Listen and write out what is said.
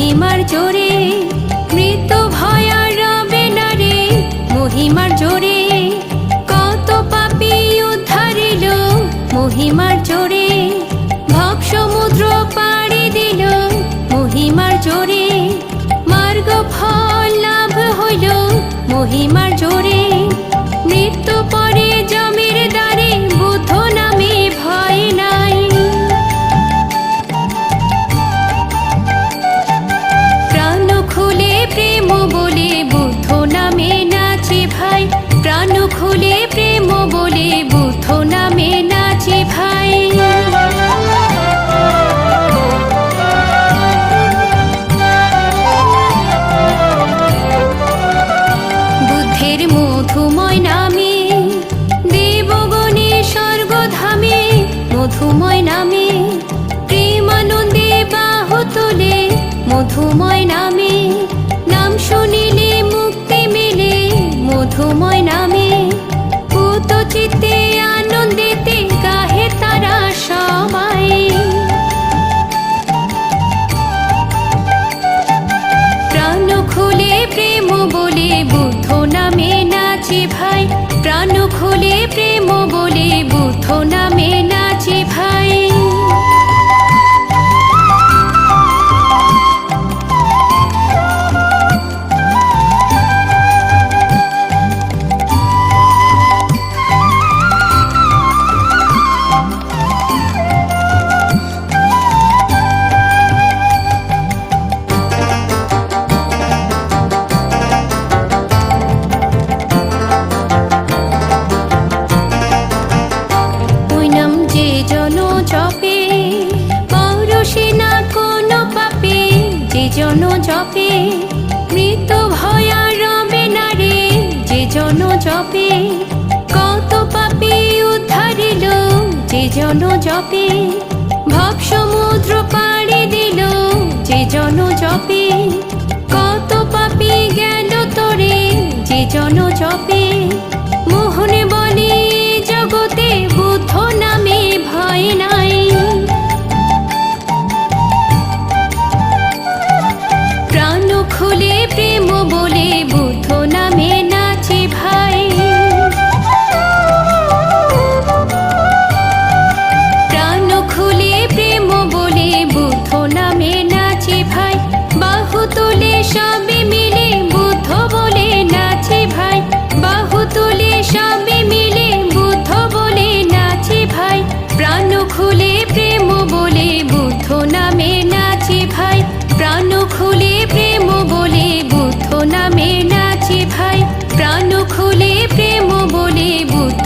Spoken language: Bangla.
মহিমার জোরে, মৃত্যু ভয় আর রবে না রে মহিমার জোরে। কত পাপী উদ্ধারিল মহিমার জোরে, ভব সমুদ্র পাড়ি দিল মহিমার জোরে। মার্গ ফল লাভ হইল মহিমার জোরে, মৃত্যু পরে জমের দ্বারে বুদ্ধ নামে ভয় নাই। প্রাণ খুলে প্রেম বলে বুদ্ধ নামে নাচে ভাই, প্রাণ খুলে প্রেম বলে বুদ্ধ নামে নাচে ভাই। বুদ্ধের মধুময় নামে দেবগণে স্বর্গধামে, মধুময় নামে প্রেমানন্দে বাহু তোলে মধুময় নামে। নাম শুনিলে মুক্তি মেলে মধুময় নামে, পুত চিত্তে আনন্দেতে গাহে তারা সবাই। প্রাণ খুলে প্রেম বলে বুদ্ধ নামে নাচে ভাই, প্রাণ খুলে প্রেম বলে বুদ্ধ নামে নাচে ভাই। জন জপে মৃত্যু ভয় আর রবে না রে যে জন জপে। কত পাপী উদ্ধারিল যে জন জপে, ভব সমুদ্র পাড়ি দিল যে জন জপে। কত পাপী গেল তোরে যে জন জপে, মোহনে বলে জগতে বুদ্ধ নামে ভয় নাই। প্রাণ খুলে প্রেম বলে বুদ্ধ নামে নাচে ভাই, প্রাণ খুলে প্রেম বলে বুদ্ধ নামে নাচে ভাই। বাহু তুলে সবে মিলে বুদ্ধ বলে নাচে ভাই, বাহু তুলে সবে মিলে বুদ্ধ বলে নাচে ভাই। প্রাণ খুলে প্রেম বলে বুদ্ধ নামে নাচে ভাই, প্রাণ খুলে প্রেম বলে বুদ্ধ নামে নাচে ভাই, প্রাণ খুলে প্রেম বলে বুদ্ধ